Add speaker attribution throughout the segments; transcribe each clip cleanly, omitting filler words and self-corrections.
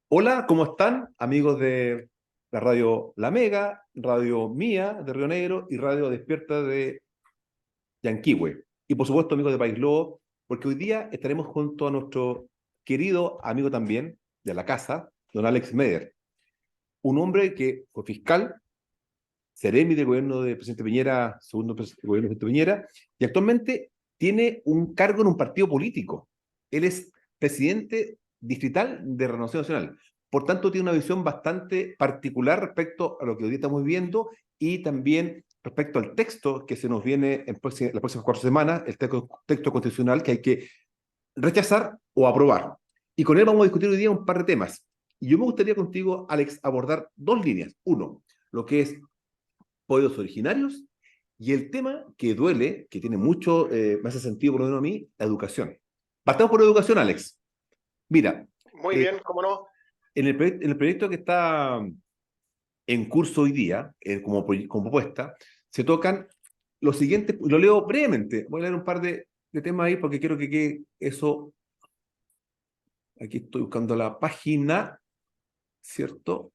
Speaker 1: Hola, ¿cómo están? Amigos de la radio La Mega, radio Mía de Río Negro y radio Despierta de Yanquihue. Y por supuesto, amigos de País Lobo, porque hoy día estaremos junto a nuestro querido amigo también de la casa, don Alex Meder, un hombre que fue fiscal, seremi del gobierno del presidente Piñera, gobierno del presidente Piñera, y actualmente tiene un cargo en un partido político. Él es presidente distrital de Renovación Nacional. Por tanto, tiene una visión bastante particular respecto a lo que hoy día estamos viendo y también respecto al texto que se nos viene en las próximas 4 semanas, el texto constitucional que hay que rechazar o aprobar. Y con él vamos a discutir hoy día un par de temas. Y yo me gustaría contigo, Alex, abordar dos líneas. Uno, lo que es pueblos originarios, y el tema que duele, que tiene mucho, me hace sentido por lo menos a mí, la educación. Partamos por la educación, Alex. Mira,
Speaker 2: Muy
Speaker 1: eh,
Speaker 2: bien, cómo no.
Speaker 1: en el proyecto que está en curso hoy día, como propuesta, se tocan los siguientes, lo leo brevemente, voy a leer un par de temas ahí porque quiero que quede eso, aquí estoy buscando la página, ¿cierto?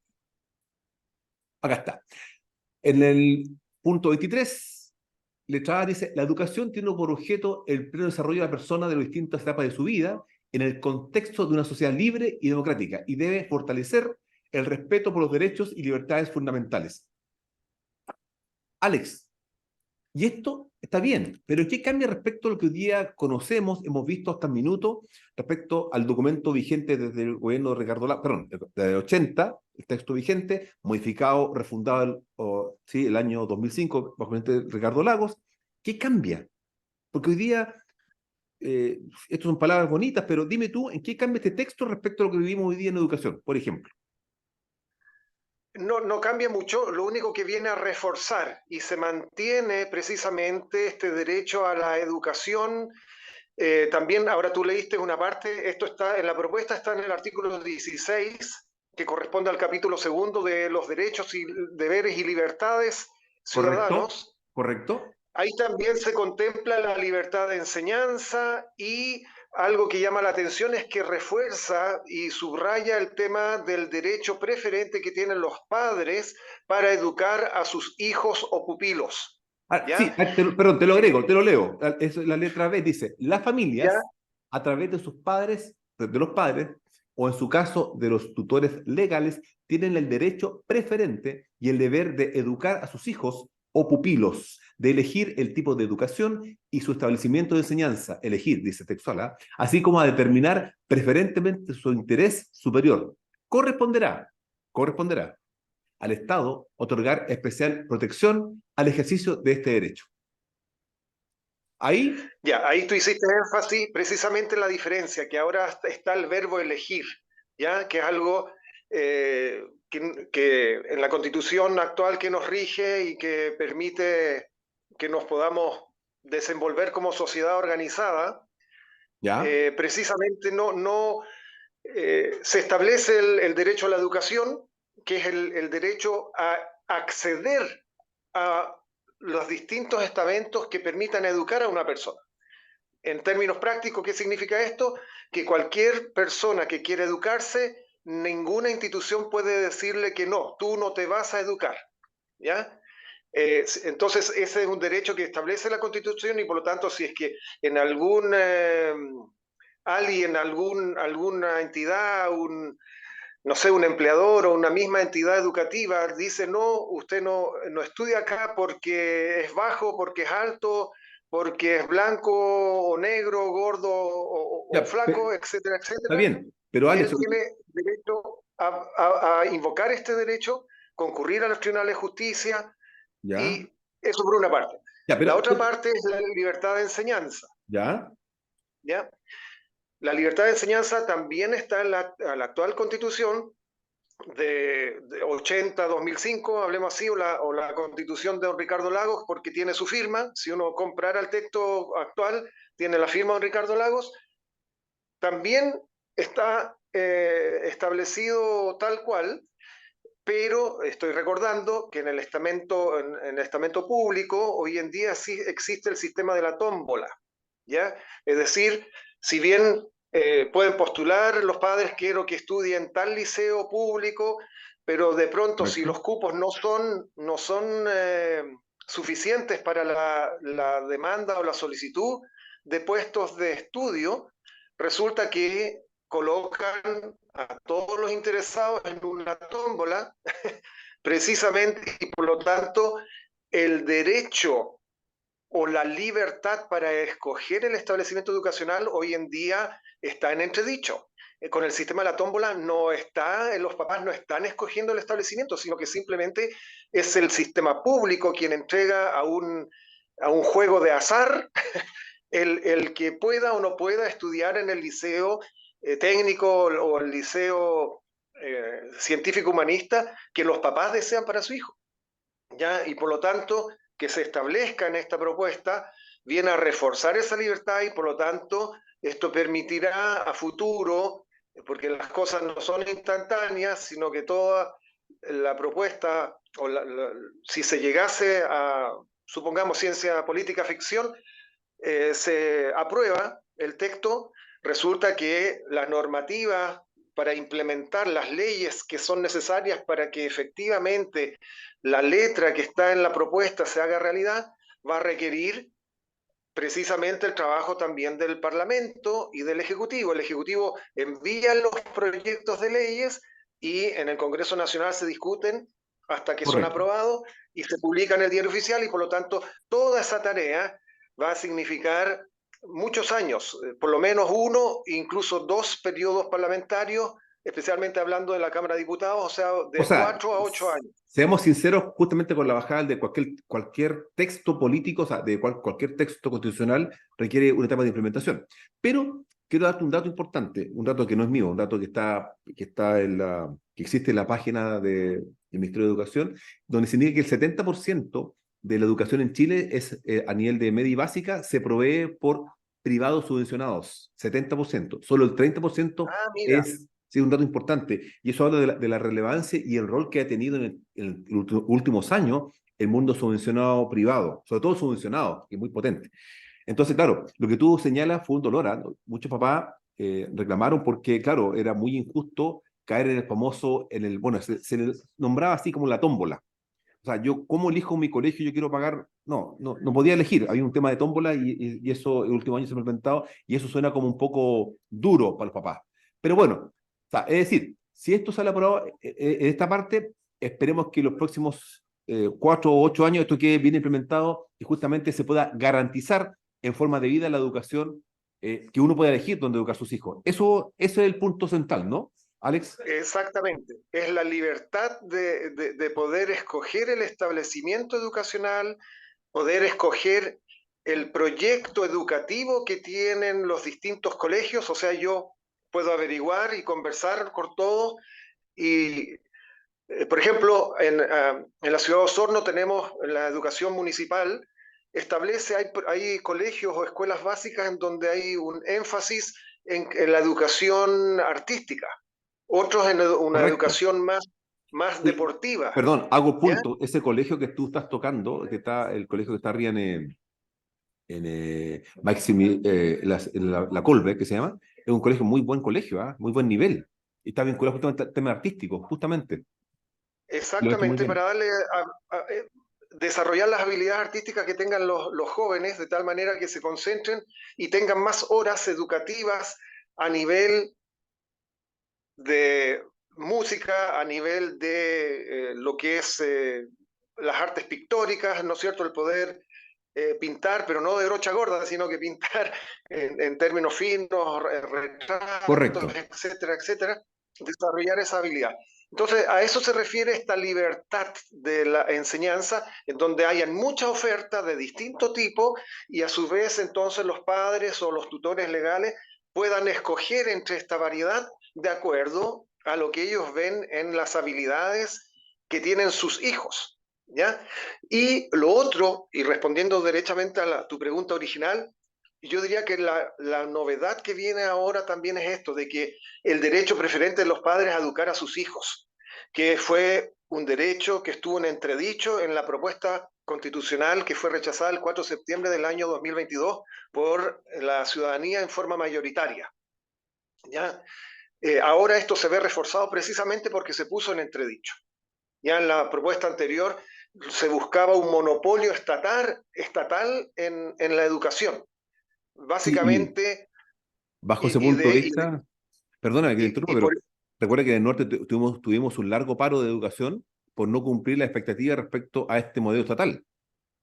Speaker 1: Acá está. En el punto 23, letra A dice, la educación tiene por objeto el pleno desarrollo de la persona de las distintas etapas de su vida en el contexto de una sociedad libre y democrática y debe fortalecer el respeto por los derechos y libertades fundamentales. Alex, y esto está bien, pero ¿qué cambia respecto a lo que hoy día conocemos, hemos visto hasta el minuto, respecto al documento vigente desde el gobierno de Ricardo Lagos, perdón, del 80, el texto vigente, modificado, refundado sí, el año 2005 bajo el presidente Ricardo Lagos? ¿Qué cambia? Porque hoy día, estas son palabras bonitas, pero dime tú, ¿en qué cambia este texto respecto a lo que vivimos hoy día en educación, por ejemplo?
Speaker 2: No cambia mucho, lo único que viene a reforzar y se mantiene precisamente este derecho a la educación. También, ahora tú leíste una parte, esto está en la propuesta, está en el artículo 16, que corresponde al capítulo segundo de los derechos y deberes y libertades
Speaker 1: ¿Correcto?
Speaker 2: ciudadanos.
Speaker 1: ¿Correcto?
Speaker 2: Ahí también se contempla la libertad de enseñanza y algo que llama la atención es que refuerza y subraya el tema del derecho preferente que tienen los padres para educar a sus hijos o pupilos.
Speaker 1: Sí,
Speaker 2: ¿Ya?
Speaker 1: perdón, te lo
Speaker 2: Eh,
Speaker 1: agrego, te lo leo. La letra B dice, las
Speaker 2: ¿Ya?
Speaker 1: familias, a través de sus padres, de los padres, o en su caso de los tutores legales, tienen el derecho preferente y el deber de educar a sus hijos o pupilos, de elegir el tipo de educación y su establecimiento de enseñanza, elegir, dice textual, ¿ah? Así como a determinar preferentemente su interés superior. Corresponderá, corresponderá al Estado otorgar especial protección al ejercicio de este derecho. Ahí,
Speaker 2: Ya, ahí tú hiciste énfasis precisamente en la diferencia, que ahora está el verbo elegir, ¿ya? Que es algo que en la constitución actual que nos rige y que permite que nos podamos desenvolver como sociedad organizada,
Speaker 1: ¿ya?
Speaker 2: precisamente se establece el derecho a la educación, que es el derecho a acceder a los distintos estamentos que permitan educar a una persona. En términos prácticos, ¿qué significa esto? Que cualquier persona que quiera educarse, ninguna institución puede decirle que no, tú no te vas a educar, ¿ya? Entonces, ese es un derecho que establece la Constitución y por lo tanto, si es que en alguien, alguna entidad, no sé, un empleador o una misma entidad educativa dice, no, usted no estudia acá porque es bajo, porque es alto, porque es blanco o negro, gordo o
Speaker 1: Ya,
Speaker 2: flaco, etcétera,
Speaker 1: está
Speaker 2: etcétera.
Speaker 1: bien, pero
Speaker 2: Él
Speaker 1: Alex,
Speaker 2: tiene derecho a invocar este derecho, concurrir a los tribunales de justicia
Speaker 1: ya,
Speaker 2: y eso por una parte.
Speaker 1: ya,
Speaker 2: La
Speaker 1: pero,
Speaker 2: otra parte es la libertad de enseñanza,
Speaker 1: ya,
Speaker 2: ¿ya? La libertad de enseñanza también está en la actual constitución de 80-2005, hablemos así, o la constitución de don Ricardo Lagos, porque tiene su firma. Si uno comprara el texto actual, tiene la firma de don Ricardo Lagos. También está establecido tal cual, pero estoy recordando que en el estamento público hoy en día sí existe el sistema de la tómbola, ¿ya? Es decir, si bien pueden postular los padres, quiero que estudie en tal liceo público, pero de pronto si
Speaker 1: Correcto.
Speaker 2: los cupos no son suficientes para la demanda o la solicitud de puestos de estudio, resulta que colocan a todos los interesados en una tómbola, precisamente, y por lo tanto el derecho o la libertad para escoger el establecimiento educacional hoy en día está en entredicho. Con el sistema de la tómbola no está, los papás no están escogiendo el establecimiento, sino que simplemente es el sistema público quien entrega a un juego de azar el que pueda o no pueda estudiar en el liceo técnico o el liceo científico humanista que los papás desean para su hijo. ¿Ya? Y por lo tanto, que se establezca en esta propuesta viene a reforzar esa libertad y por lo tanto esto permitirá a futuro, porque las cosas no son instantáneas, sino que toda la propuesta, si se llegase a, supongamos, ciencia política ficción, se aprueba el texto, resulta que las normativas para implementar las leyes que son necesarias para que efectivamente la letra que está en la propuesta se haga realidad, va a requerir precisamente el trabajo también del Parlamento y del Ejecutivo. El Ejecutivo envía los proyectos de leyes y en el Congreso Nacional se discuten hasta que son
Speaker 1: Correcto.
Speaker 2: aprobados y se publican en el diario oficial y por lo tanto toda esa tarea va a significar muchos años, por lo menos uno, incluso dos periodos parlamentarios, especialmente hablando de la Cámara de Diputados, o sea,
Speaker 1: O
Speaker 2: de
Speaker 1: sea,
Speaker 2: 4 a 8 años.
Speaker 1: seamos sinceros, justamente con la bajada de cualquier texto político, o sea, de cualquier texto constitucional, requiere una etapa de implementación. Pero quiero darte un dato importante, un dato que no es mío, un dato que existe en la página del Ministerio de Educación, donde se indica que el 70% de la educación en Chile es a nivel de media y básica, se provee por privados subvencionados, 70%. Solo el 30%
Speaker 2: Ah, mira,
Speaker 1: es, sí, un dato importante. Y eso habla de la relevancia y el rol que ha tenido en los últimos años el mundo subvencionado privado, sobre todo subvencionado, que es muy potente. Entonces, claro, lo que tú señalas fue un dolor. ¿Ah? Muchos papás reclamaron porque, claro, era muy injusto caer en el famoso, bueno, se le nombraba así como la tómbola. O sea, yo, ¿cómo elijo mi colegio? Yo quiero pagar. No podía elegir. Había un tema de tómbola y eso el último año se ha implementado y eso suena como un poco duro para los papás. Pero bueno, o sea, es decir, si esto sale aprobado en esta parte, esperemos que los próximos 4 o 8 años esto quede bien implementado y justamente se pueda garantizar en forma de vida la educación que uno pueda elegir dónde educar a sus hijos. Eso, ese es el punto central, ¿no, Alex?
Speaker 2: exactamente. Es la libertad de poder escoger el establecimiento educacional, poder escoger el proyecto educativo que tienen los distintos colegios. O sea, yo puedo averiguar y conversar con todos y por ejemplo, en la ciudad de Osorno tenemos la educación municipal, hay colegios o escuelas básicas en donde hay un énfasis en la educación artística, otros en una
Speaker 1: Correcto.
Speaker 2: educación más
Speaker 1: Oye,
Speaker 2: deportiva.
Speaker 1: perdón, hago
Speaker 2: ¿Ya?
Speaker 1: punto. Ese colegio que tú estás tocando, el colegio que está arriba en la Colbe, que se llama, es un colegio muy buen colegio, ¿ah? Muy buen nivel. Y está vinculado justamente al tema artístico, justamente. Lo he hecho muy
Speaker 2: Exactamente,
Speaker 1: bien.
Speaker 2: para darle desarrollar las habilidades artísticas que tengan los jóvenes, de tal manera que se concentren y tengan más horas educativas a nivel de música, a nivel de lo que es las artes pictóricas, ¿no es cierto? El poder pintar, pero no de brocha gorda, sino que pintar en términos finos, retratos,
Speaker 1: Correcto.
Speaker 2: etcétera, etcétera, desarrollar esa habilidad. Entonces, a eso se refiere esta libertad de la enseñanza, en donde hayan mucha oferta de distinto tipo y a su vez entonces los padres o los tutores legales puedan escoger entre esta variedad de acuerdo a lo que ellos ven en las habilidades que tienen sus hijos. ¿Ya? Y lo otro, y respondiendo derechamente a tu pregunta original, yo diría que la novedad que viene ahora también es esto, de que el derecho preferente de los padres a educar a sus hijos, que fue un derecho que estuvo en entredicho en la propuesta constitucional que fue rechazada el 4 de septiembre del año 2022 por la ciudadanía en forma mayoritaria. ¿ya? Ahora esto se ve reforzado precisamente porque se puso en entredicho. Ya en la propuesta anterior se buscaba un monopolio estatal en la educación.
Speaker 1: Sí, y
Speaker 2: Básicamente,
Speaker 1: bajo ese
Speaker 2: y, y
Speaker 1: punto de
Speaker 2: de, y, de-
Speaker 1: vista, perdóname que te
Speaker 2: y-
Speaker 1: interrumpa,
Speaker 2: y por,
Speaker 1: pero recuerda que en el norte tuvimos un largo paro de educación por no cumplir la expectativa respecto a este modelo estatal,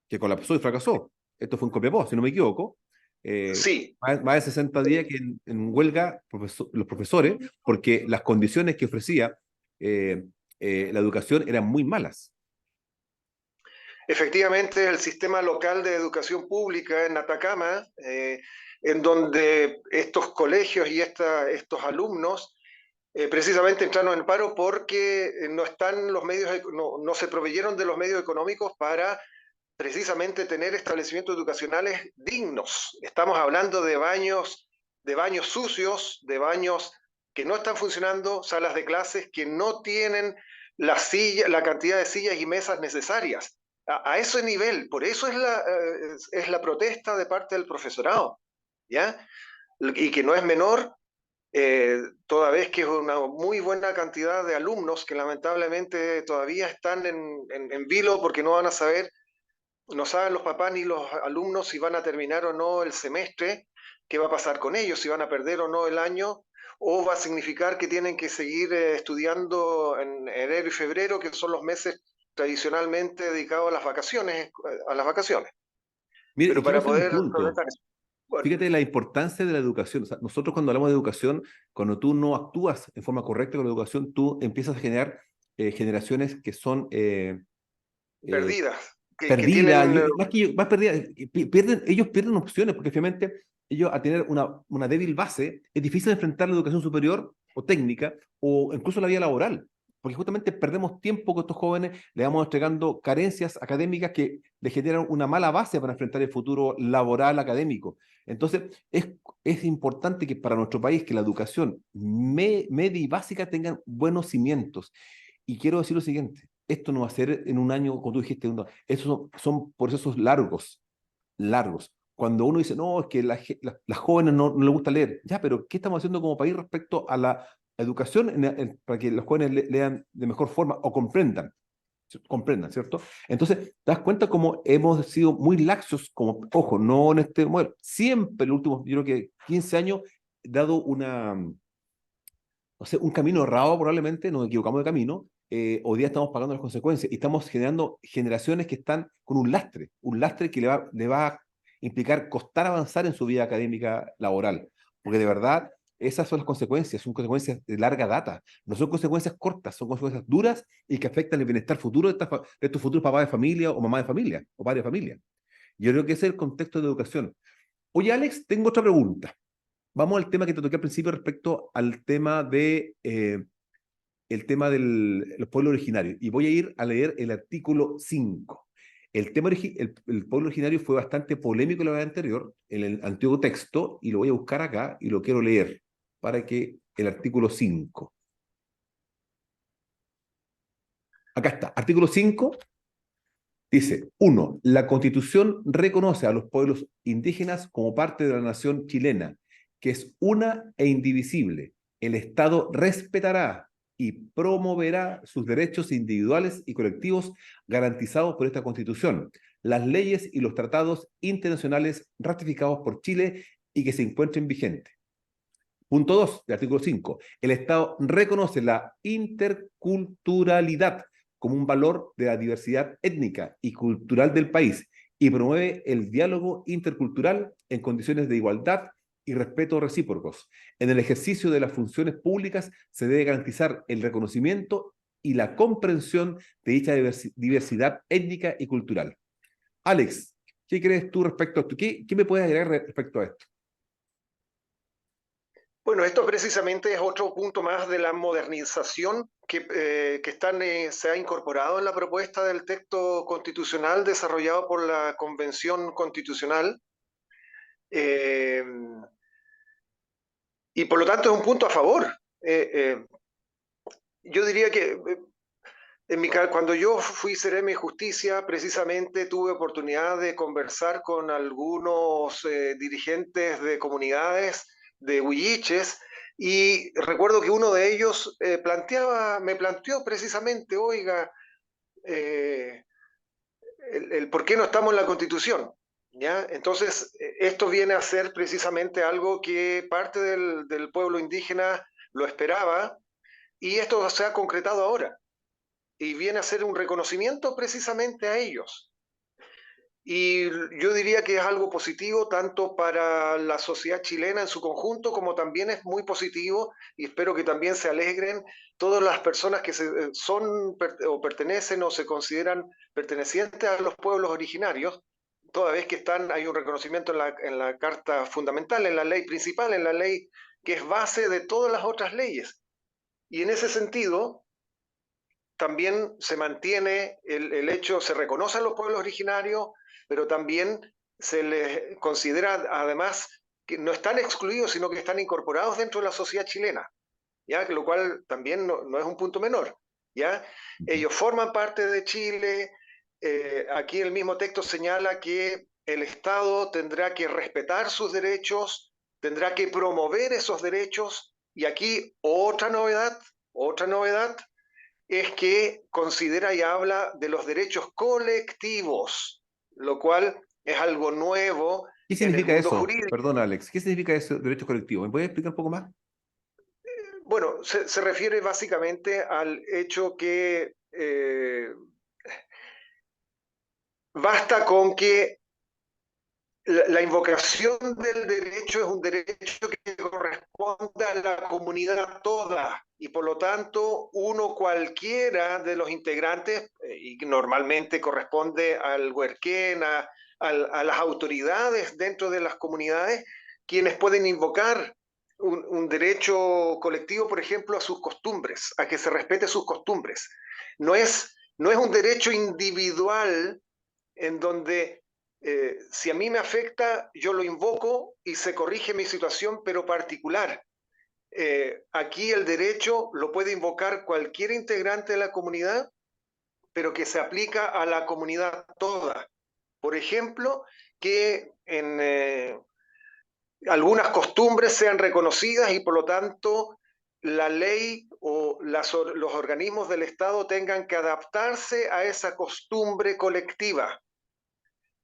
Speaker 1: que colapsó y fracasó. Esto fue en Copiapó, si no me equivoco. Eh,
Speaker 2: sí,
Speaker 1: más de 60 días que en huelga los profesores, porque las condiciones que ofrecía eh, la educación eran muy malas.
Speaker 2: efectivamente el sistema local de educación pública en Atacama, en donde estos colegios y estos alumnos precisamente entraron en paro porque no están los medios, no se proveyeron de los medios económicos para precisamente tener establecimientos educacionales dignos. Estamos hablando de baños sucios, de baños que no están funcionando, salas de clases que no tienen la cantidad de sillas y mesas necesarias. A ese nivel, por eso es la protesta de parte del profesorado, ¿ya? Y que no es menor, toda vez que es una muy buena cantidad de alumnos que lamentablemente todavía están en vilo porque no saben los papás ni los alumnos si van a terminar o no el semestre, qué va a pasar con ellos, si van a perder o no el año, o va a significar que tienen que seguir estudiando en enero y febrero, que son los meses tradicionalmente dedicados a las vacaciones.
Speaker 1: Mire, y
Speaker 2: Pero
Speaker 1: quiero
Speaker 2: para
Speaker 1: hacer un
Speaker 2: poder
Speaker 1: punto.
Speaker 2: solventar eso. Bueno,
Speaker 1: Fíjate la importancia de la educación. O sea, nosotros cuando hablamos de educación, cuando tú no actúas en forma correcta con la educación, tú empiezas a generar generaciones que son eh,
Speaker 2: perdidas, que
Speaker 1: perdidas,
Speaker 2: tienen,
Speaker 1: más perdidas, ellos pierden opciones, porque finalmente ellos a tener una débil base, es difícil enfrentar la educación superior o técnica, o incluso la vida laboral, porque justamente perdemos tiempo con estos jóvenes, le vamos entregando carencias académicas que le generan una mala base para enfrentar el futuro laboral académico. Entonces, es importante que para nuestro país que la educación media y básica tengan buenos cimientos. Y quiero decir lo siguiente, esto no va a ser en un año, como tú dijiste, estos son procesos largos, largos. Cuando uno dice, no, es que las jóvenes no les gusta leer, ya, pero ¿qué estamos haciendo como país respecto a la educación para que los jóvenes lean de mejor forma o comprendan, ¿cierto? Entonces, te das cuenta cómo hemos sido muy laxos, como, ojo, no en este modelo, siempre en los últimos, yo creo que 15 años, dado no sé, un camino errado probablemente, nos equivocamos de camino, hoy día estamos pagando las consecuencias y estamos generando generaciones que están con un lastre que le va a implicar costar avanzar en su vida académica laboral, porque de verdad esas son las consecuencias, son consecuencias de larga data, no son consecuencias cortas, son consecuencias duras y que afectan el bienestar futuro de estos futuros papás de familia o mamás de familia o padres de familia. Yo creo que ese es el contexto de educación. Oye, Alex, tengo otra pregunta. Vamos al tema que te toqué al principio respecto al tema de los pueblos originarios. Y voy a ir a leer el artículo 5. El pueblo originario fue bastante polémico en la vez anterior, en el antiguo texto, y lo voy a buscar acá y lo quiero leer para que el artículo 5. Acá está, artículo 5 dice, uno, la Constitución reconoce a los pueblos indígenas como parte de la nación chilena, que es una e indivisible. El Estado respetará y promoverá sus derechos individuales y colectivos garantizados por esta Constitución, las leyes y los tratados internacionales ratificados por Chile y que se encuentren vigentes. Punto 2 del artículo 5. El Estado reconoce la interculturalidad como un valor de la diversidad étnica y cultural del país y promueve el diálogo intercultural en condiciones de igualdad y respeto recíprocos. En el ejercicio de las funciones públicas se debe garantizar el reconocimiento y la comprensión de dicha diversidad étnica y cultural. Alex, ¿qué crees tú respecto a esto? ¿Qué me puedes agregar respecto a esto?
Speaker 2: bueno, esto precisamente es otro punto más de la modernización se ha incorporado en la propuesta del texto constitucional desarrollado por la Convención Constitucional. eh, y por lo tanto es un punto a favor. Yo diría que cuando yo fui seremi de justicia, precisamente tuve oportunidad de conversar con algunos dirigentes de comunidades de huilliches Y recuerdo que uno de ellos me planteó precisamente, oiga, el por qué no estamos en la Constitución. ¿Ya? Entonces, esto viene a ser precisamente algo que parte del pueblo indígena lo esperaba, y esto se ha concretado ahora, y viene a ser un reconocimiento precisamente a ellos. Y yo diría que es algo positivo tanto para la sociedad chilena en su conjunto, como también es muy positivo, y espero que también se alegren todas las personas que son o pertenecen o se consideran pertenecientes a los pueblos originarios, toda vez que hay un reconocimiento en la Carta Fundamental, en la ley principal, en la ley que es base de todas las otras leyes. Y en ese sentido, también se mantiene el hecho, se reconocen los pueblos originarios, pero también se les considera además que no están excluidos, sino que están incorporados dentro de la sociedad chilena, ¿ya? Lo cual también no es un punto menor, ¿ya? Ellos forman parte de Chile. Aquí el mismo texto señala que el Estado tendrá que respetar sus derechos, tendrá que promover esos derechos, y aquí otra novedad es que considera y habla de los derechos colectivos, lo cual es algo nuevo
Speaker 1: ¿Qué
Speaker 2: en el
Speaker 1: significa
Speaker 2: mundo
Speaker 1: eso?
Speaker 2: jurídico.
Speaker 1: Perdón, Alex. ¿Qué significa eso, derecho colectivo? ¿Me puedes explicar un poco más?
Speaker 2: Bueno, se refiere básicamente al hecho que basta con que la invocación del derecho es un derecho que corresponde a la comunidad toda, y por lo tanto uno cualquiera de los integrantes, y normalmente corresponde al huerquén, a las autoridades dentro de las comunidades, quienes pueden invocar un derecho colectivo, por ejemplo, a sus costumbres, a que se respete sus costumbres. No es un derecho individual en donde si a mí me afecta, yo lo invoco y se corrige mi situación, pero particular. Aquí el derecho lo puede invocar cualquier integrante de la comunidad, pero que se aplica a la comunidad toda. Por ejemplo, que en algunas costumbres sean reconocidas y por lo tanto la ley o los organismos del Estado tengan que adaptarse a esa costumbre colectiva.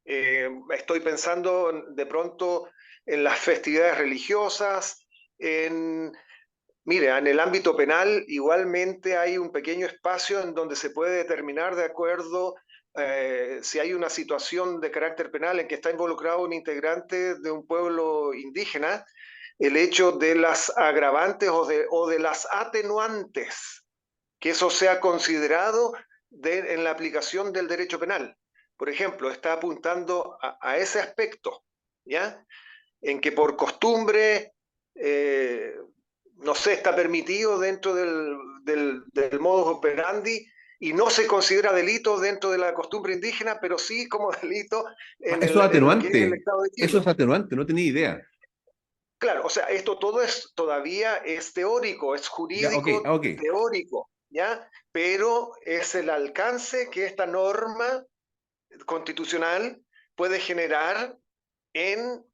Speaker 2: Estoy pensando de pronto en las festividades religiosas, mire, en el ámbito penal igualmente hay un pequeño espacio en donde se puede determinar de acuerdo si hay una situación de carácter penal en que está involucrado un integrante de un pueblo indígena, el hecho de las agravantes o de las atenuantes, que eso sea considerado en la aplicación del derecho penal. Por ejemplo, está apuntando a ese aspecto, ¿ya? En que por costumbre, eh, no sé, está permitido dentro del modus operandi y no se considera delito dentro de la costumbre indígena, pero sí como delito
Speaker 1: Ah, eso es
Speaker 2: en lo que es el
Speaker 1: atenuante.
Speaker 2: Estado de
Speaker 1: Eso
Speaker 2: Chile.
Speaker 1: es atenuante, no tenía idea.
Speaker 2: Claro, o sea, esto todo todavía es teórico, es
Speaker 1: Ya, ok,
Speaker 2: jurídico
Speaker 1: ok.
Speaker 2: teórico, ¿ya? Pero es el alcance que esta norma constitucional puede generar en,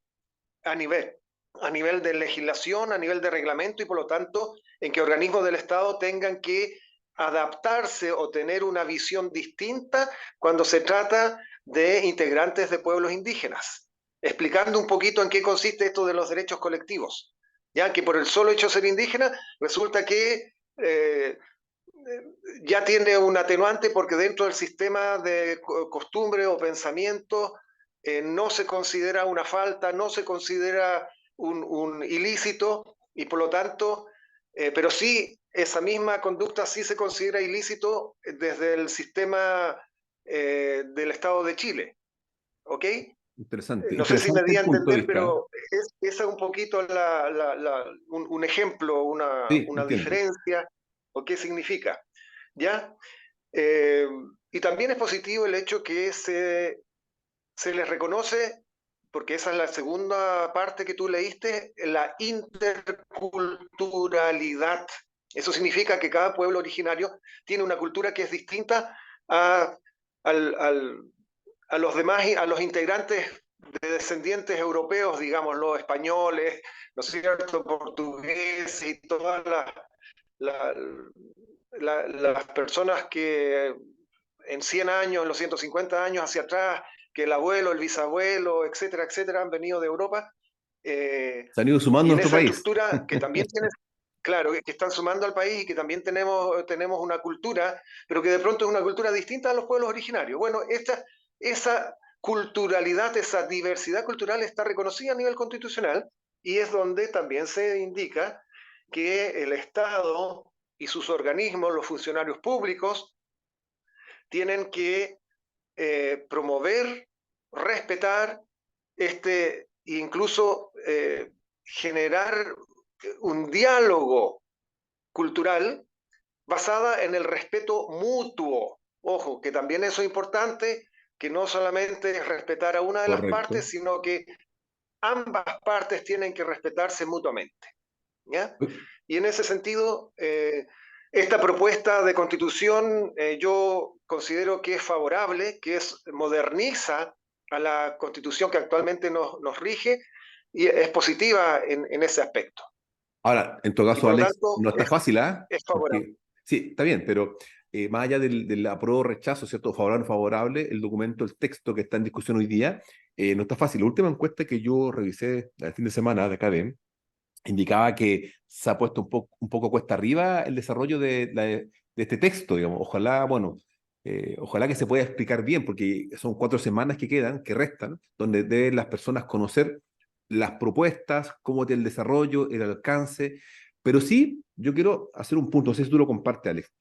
Speaker 2: a nivel, a nivel de legislación, a nivel de reglamento, y por lo tanto en que organismos del Estado tengan que adaptarse o tener una visión distinta cuando se trata de integrantes de pueblos indígenas, explicando un poquito en qué consiste esto de los derechos colectivos, ya que por el solo hecho de ser indígena resulta que ya tiene un atenuante porque dentro del sistema de costumbre o pensamiento no se considera una falta, no se considera un ilícito, y por lo tanto, pero sí, esa misma conducta sí se considera ilícito desde el sistema del Estado de Chile, ¿ok?
Speaker 1: Interesante.
Speaker 2: No sé si me
Speaker 1: Interesante
Speaker 2: di a
Speaker 1: el punto de
Speaker 2: entender,
Speaker 1: vista.
Speaker 2: pero esa es un poquito un ejemplo,
Speaker 1: Sí,
Speaker 2: una
Speaker 1: entiendo.
Speaker 2: diferencia, o qué significa. ¿Ya? Eh, y también es positivo el hecho que se les reconoce, porque esa es la segunda parte que tú leíste, la interculturalidad. Eso significa que cada pueblo originario tiene una cultura que es distinta a, al, al, a los demás, a los integrantes de descendientes europeos, digámoslo, españoles, ¿no es cierto?, portugueses y todas la- las personas que en 100 años, en los 150 años hacia atrás, que el abuelo, el bisabuelo, etcétera, etcétera, han venido de Europa.
Speaker 1: Se han ido sumando
Speaker 2: Y
Speaker 1: a
Speaker 2: en
Speaker 1: nuestro
Speaker 2: esa
Speaker 1: país.
Speaker 2: estructura que también tiene, claro, que están sumando al país y que también tenemos una cultura, pero que de pronto es una cultura distinta a los pueblos originarios. Bueno, esa culturalidad, esa diversidad cultural está reconocida a nivel constitucional y es donde también se indica que el Estado y sus organismos, los funcionarios públicos, tienen que promover, respetar, incluso generar un diálogo cultural basada en el respeto mutuo. Ojo, que también eso es importante, que no solamente es respetar a una de las
Speaker 1: Correcto.
Speaker 2: partes, sino que ambas partes tienen que respetarse mutuamente. ¿Ya? Y en ese sentido, esta propuesta de constitución yo considero que es favorable, que moderniza a la constitución que actualmente nos rige y es positiva en ese aspecto.
Speaker 1: Ahora, en todo
Speaker 2: Y
Speaker 1: caso,
Speaker 2: por lo
Speaker 1: Alex,
Speaker 2: tanto,
Speaker 1: no está fácil, ¿ah?
Speaker 2: es favorable.
Speaker 1: Porque sí, está bien, pero más allá del apruebo o rechazo, ¿cierto? Favorable o favorable, el documento, el texto que está en discusión hoy día, no está fácil. La última encuesta que yo revisé el fin de semana de acá indicaba que se ha puesto un poco cuesta arriba el desarrollo de este texto, digamos. Ojalá, bueno, ojalá que se pueda explicar bien, porque son 4 semanas que quedan, que restan, donde deben las personas conocer las propuestas, cómo es el desarrollo, el alcance. Pero sí, yo quiero hacer un punto, no sé si tú lo compartes, Alex.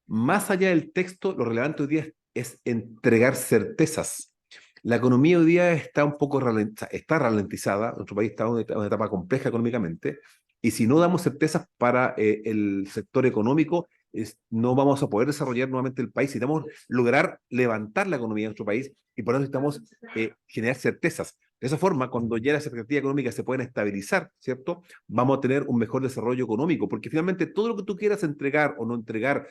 Speaker 1: Más allá del texto, lo relevante hoy día es entregar certezas. La economía hoy día está un poco está ralentizada, nuestro país está en una etapa compleja económicamente, y si no damos certezas para el sector económico, no vamos a poder desarrollar nuevamente el país. Necesitamos lograr levantar la economía de nuestro país y por eso necesitamos generar certezas. De esa forma, cuando ya las expectativas económicas se pueden estabilizar, ¿cierto? Vamos a tener un mejor desarrollo económico, porque finalmente todo lo que tú quieras entregar o no entregar,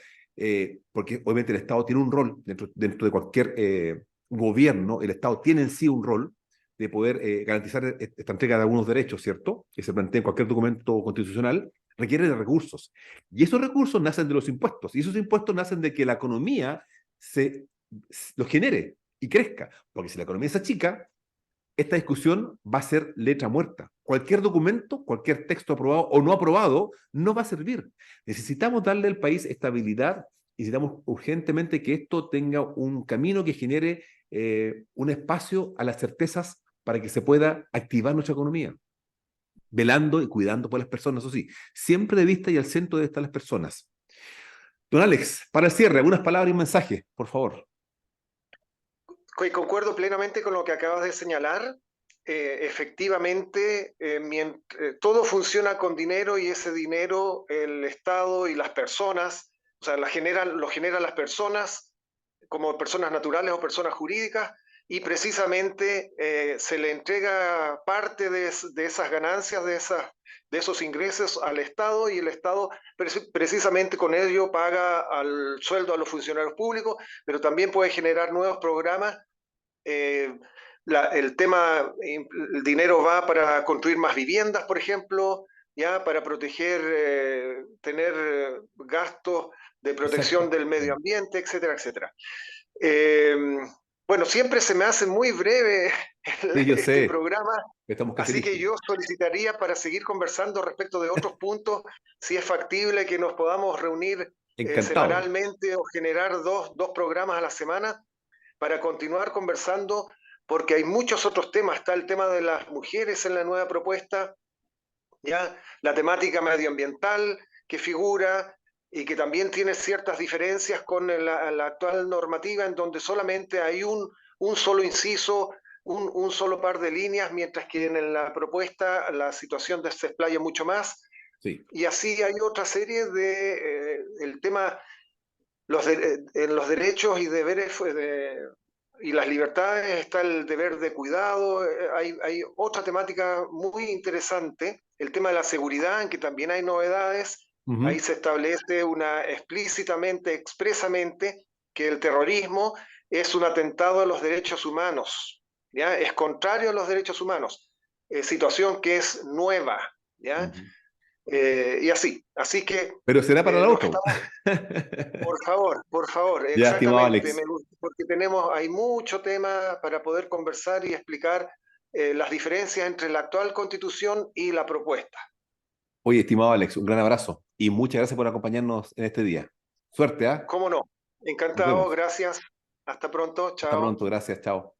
Speaker 1: porque obviamente el Estado tiene un rol dentro de cualquier gobierno, el Estado tiene en sí un rol de poder garantizar esta entrega de algunos derechos, ¿cierto? Que se plantea en cualquier documento constitucional, requiere de recursos. Y esos recursos nacen de los impuestos, y esos impuestos nacen de que la economía los genere y crezca, porque si la economía es chica, esta discusión va a ser letra muerta. Cualquier documento, cualquier texto aprobado o no aprobado, no va a servir. Necesitamos darle al país estabilidad, necesitamos urgentemente que esto tenga un camino que genere un espacio a las certezas para que se pueda activar nuestra economía, velando y cuidando por las personas, eso sí, siempre de vista y al centro de estas las personas. Don Alex, para el cierre, algunas palabras y un mensaje, por favor.
Speaker 2: Concuerdo plenamente con lo que acabas de señalar. Efectivamente, todo funciona con dinero y ese dinero el Estado y las personas, o sea, lo generan las personas como personas naturales o personas jurídicas y precisamente se le entrega parte de esas ganancias, de esos ingresos al Estado y el Estado precisamente con ello paga al sueldo a los funcionarios públicos, pero también puede generar nuevos programas. eh, el dinero va para construir más viviendas, por ejemplo, ya para proteger, tener gastos de protección
Speaker 1: Exacto.
Speaker 2: del medio ambiente, etcétera, etcétera. Eh, bueno, siempre se me hace muy breve
Speaker 1: Sí, yo
Speaker 2: este
Speaker 1: sé,
Speaker 2: programa,
Speaker 1: estamos casi
Speaker 2: así que
Speaker 1: listos.
Speaker 2: yo solicitaría para seguir conversando respecto de otros puntos, si es factible que nos podamos reunir
Speaker 1: Encantado.
Speaker 2: semanalmente o generar dos programas a la semana para continuar conversando, porque hay muchos otros temas. Está el tema de las mujeres en la nueva propuesta, ¿ya? La temática medioambiental que figura y que también tiene ciertas diferencias con la actual normativa, en donde solamente hay un solo inciso, un solo par de líneas, mientras que en la propuesta la situación se explaya mucho más.
Speaker 1: Sí,
Speaker 2: Y así hay otra serie de el tema en los derechos y deberes y las libertades está el deber de cuidado. Hay otra temática muy interesante, el tema de la seguridad, en que también hay novedades. Ahí
Speaker 1: ujú,
Speaker 2: se establece explícitamente, expresamente, que el terrorismo es un atentado a los derechos humanos. ¿ya? Es contrario a los derechos humanos, situación que es nueva, ¿ya?
Speaker 1: Ujú.
Speaker 2: Y así. Así que
Speaker 1: Pero será para el
Speaker 2: nos
Speaker 1: auto.
Speaker 2: estamos, por favor,
Speaker 1: Ya, estimado
Speaker 2: exactamente,
Speaker 1: Alex.
Speaker 2: porque hay mucho tema para poder conversar y explicar las diferencias entre la actual constitución y la propuesta.
Speaker 1: Oye, estimado Alex, un gran abrazo y muchas gracias por acompañarnos en este día. Suerte, ¿ah?
Speaker 2: ¿Cómo no?
Speaker 1: Nos
Speaker 2: Encantado,
Speaker 1: vemos.
Speaker 2: gracias. Hasta pronto,
Speaker 1: Hasta
Speaker 2: chao.
Speaker 1: pronto, gracias, chao.